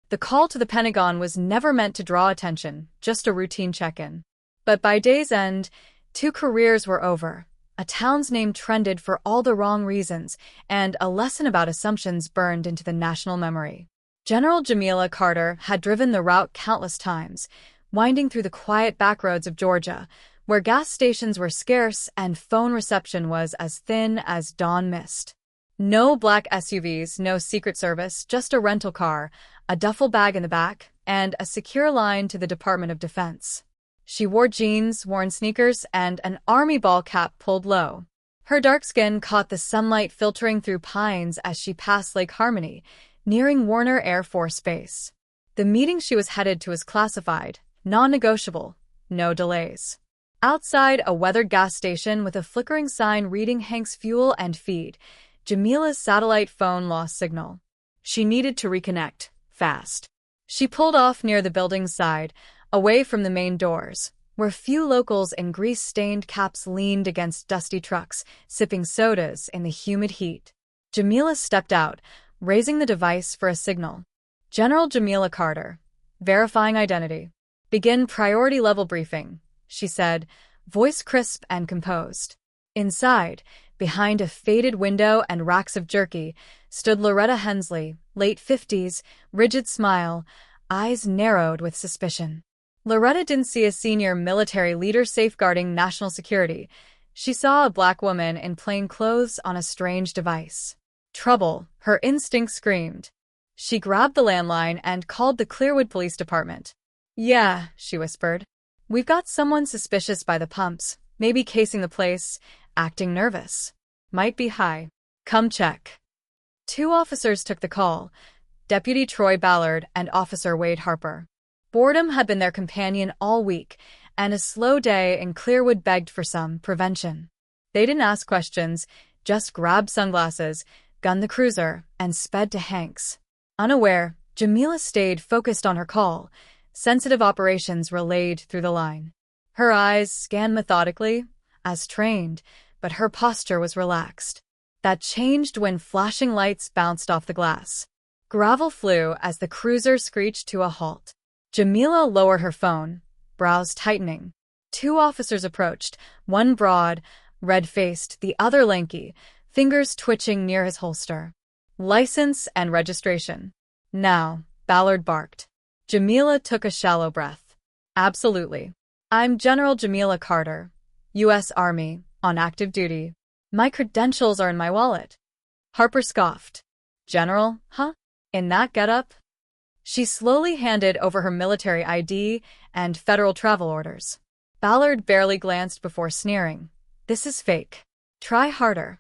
The call to the Pentagon was never meant to draw attention, just a routine check-in. But by day's end, 2 careers were over. A town's name trended for all the wrong reasons, and a lesson about assumptions burned into the national memory. General Jamila Carter had driven the route countless times, winding through the quiet backroads of Georgia, where gas stations were scarce and phone reception was as thin as dawn mist. No black SUVs, no Secret Service, just a rental car, a duffel bag in the back, and a secure line to the Department of Defense. She wore jeans, worn sneakers, and an army ball cap pulled low. Her dark skin caught the sunlight filtering through pines as she passed Lake Harmony, nearing Warner Air Force Base. The meeting she was headed to was classified, non-negotiable, no delays. Outside a weathered gas station with a flickering sign reading Hank's Fuel and Feed, Jamila's satellite phone lost signal. She needed to reconnect, fast. She pulled off near the building's side, away from the main doors, where few locals in grease-stained caps leaned against dusty trucks, sipping sodas in the humid heat. Jamila stepped out, raising the device for a signal. General Jamila Carter. Verifying identity. Begin priority-level briefing, she said, voice crisp and composed. Inside, behind a faded window and racks of jerky, stood Loretta Hensley, late 50s, rigid smile, eyes narrowed with suspicion. Loretta didn't see a senior military leader safeguarding national security. She saw a black woman in plain clothes on a strange device. Trouble, her instinct screamed. She grabbed the landline and called the Clearwood Police Department. Yeah, she whispered. We've got someone suspicious by the pumps, maybe casing the place, acting nervous. Might be high. Come check. 2 officers took the call, Deputy Troy Ballard and Officer Wade Harper. Boredom had been their companion all week, and a slow day in Clearwood begged for some prevention. They didn't ask questions, just grabbed sunglasses, gunned the cruiser, and sped to Hank's. Unaware, Jamila stayed focused on her call, sensitive operations relayed through the line. Her eyes scanned methodically, as trained, but her posture was relaxed. That changed when flashing lights bounced off the glass. Gravel flew as the cruiser screeched to a halt. Jamila lowered her phone, brows tightening. 2 officers approached, one broad, red-faced, the other lanky, fingers twitching near his holster. License and registration. Now, Ballard barked. Jamila took a shallow breath. Absolutely. I'm General Jamila Carter, U.S. Army, on active duty. My credentials are in my wallet. Harper scoffed. General, huh? In that getup? She slowly handed over her military ID and federal travel orders. Ballard barely glanced before sneering. This is fake. Try harder.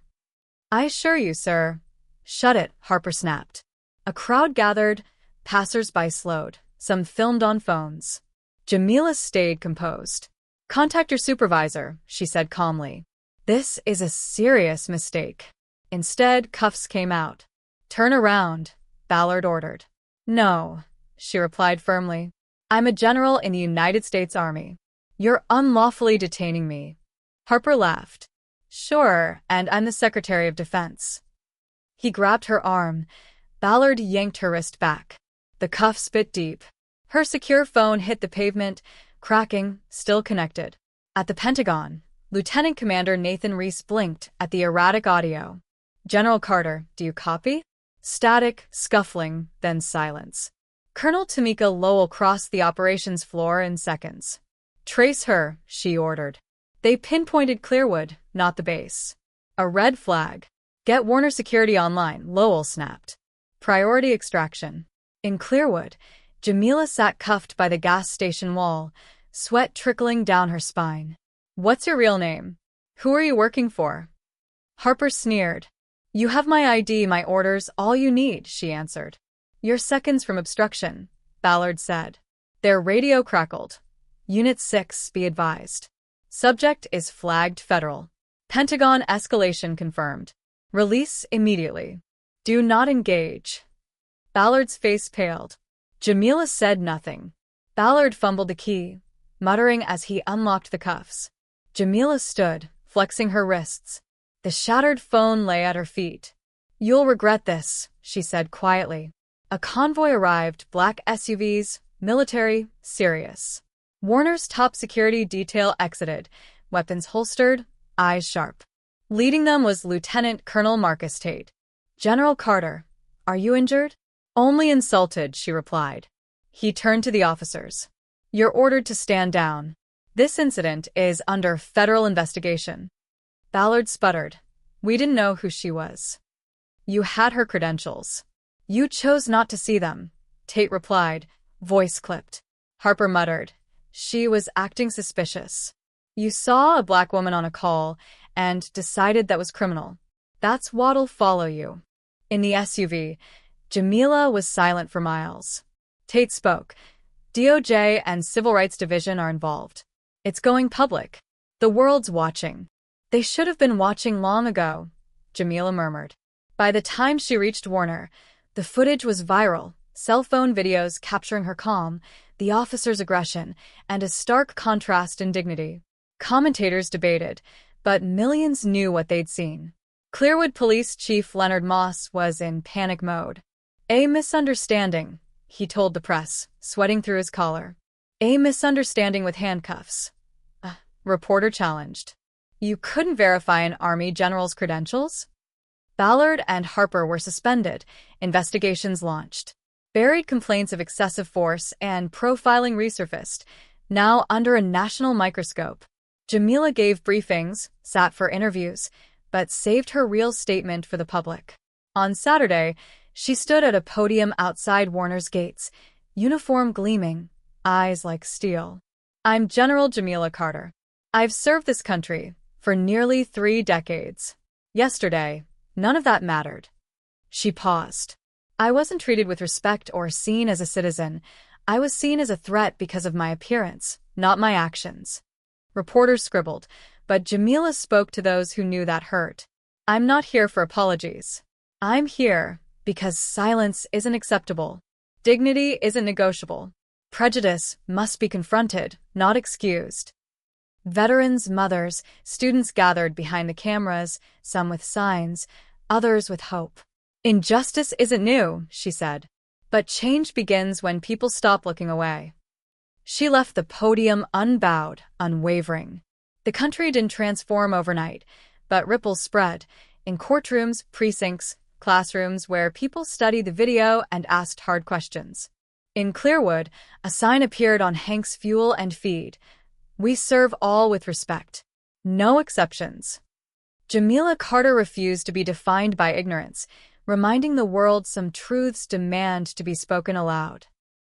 I assure you, sir. Shut it, Harper snapped. A crowd gathered, passers-by slowed, some filmed on phones. Jamila stayed composed. Contact your supervisor, she said calmly. This is a serious mistake. Instead, cuffs came out. Turn around, Ballard ordered. No, she replied firmly. I'm a general in the United States Army. You're unlawfully detaining me. Harper laughed. Sure, and I'm the Secretary of Defense. He grabbed her arm. Ballard yanked her wrist back. The cuffs bit deep. Her secure phone hit the pavement, cracking, still connected. At the Pentagon, Lieutenant Commander Nathan Reese blinked at the erratic audio. General Carter, do you copy? Static, scuffling, then silence. Colonel Tamika Lowell crossed the operations floor in seconds. Trace her, she ordered. They pinpointed Clearwood, not the base. A red flag. Get Warner Security online, Lowell snapped. Priority extraction. In Clearwood, Jamila sat cuffed by the gas station wall, sweat trickling down her spine. What's your real name? Who are you working for? Harper sneered. You have my ID, my orders, all you need, she answered. You're seconds from obstruction, Ballard said. Their radio crackled. Unit 6, be advised. Subject is flagged federal. Pentagon escalation confirmed. Release immediately. Do not engage. Ballard's face paled. Jamila said nothing. Ballard fumbled the key, muttering as he unlocked the cuffs. Jamila stood, flexing her wrists. The shattered phone lay at her feet. You'll regret this, she said quietly. A A convoy arrived, black SUVs, military, serious. Warner's top security detail exited, weapons holstered, eyes sharp. Leading them was Lieutenant Colonel Marcus Tate. "General Carter, are you injured?" "Only insulted," she replied. He turned to the officers. "You're ordered to stand down. This incident is under federal investigation." Ballard sputtered. "We didn't know who she was." "You had her credentials. You chose not to see them," Tate replied, voice clipped. Harper muttered. "She was acting suspicious. You saw a black woman on a call and decided that was criminal. That's what'll follow you." In the SUV, Jamila was silent for miles. Tate spoke. "DOJ and Civil Rights Division are involved. It's going public. The world's watching." "They should have been watching long ago," Jamila murmured. By the time she reached Warner, the footage was viral, cell phone videos capturing her calm, the officer's aggression, and a stark contrast in dignity. Commentators debated, but millions knew what they'd seen. Clearwood Police Chief Leonard Moss was in panic mode. "A misunderstanding," he told the press, sweating through his collar. "A misunderstanding with handcuffs." A reporter challenged. "You couldn't verify an Army general's credentials?" Ballard and Harper were suspended, investigations launched. Buried complaints of excessive force and profiling resurfaced, now under a national microscope. Jamila gave briefings, sat for interviews, but saved her real statement for the public. On Saturday, she stood at a podium outside Warner's gates, uniform gleaming, eyes like steel. "I'm General Jamila Carter. I've served this country for nearly 3 decades. Yesterday, none of that mattered." She paused. "I wasn't treated with respect or seen as a citizen. I was seen as a threat because of my appearance, not my actions." Reporters scribbled, but Jamila spoke to those who knew that hurt. "I'm not here for apologies. I'm here because silence isn't acceptable. Dignity isn't negotiable. Prejudice must be confronted, not excused." Veterans, mothers, students gathered behind the cameras, some with signs, others with hope. "Injustice isn't new," she said, "but change begins when people stop looking away." She left the podium unbowed, unwavering. The country didn't transform overnight, but ripples spread in courtrooms, precincts, classrooms where people studied the video and asked hard questions. In Clearwood, a sign appeared on Hank's Fuel and Feed. "We serve all with respect. No exceptions." Jamila Carter refused to be defined by ignorance, reminding the world some truths demand to be spoken aloud.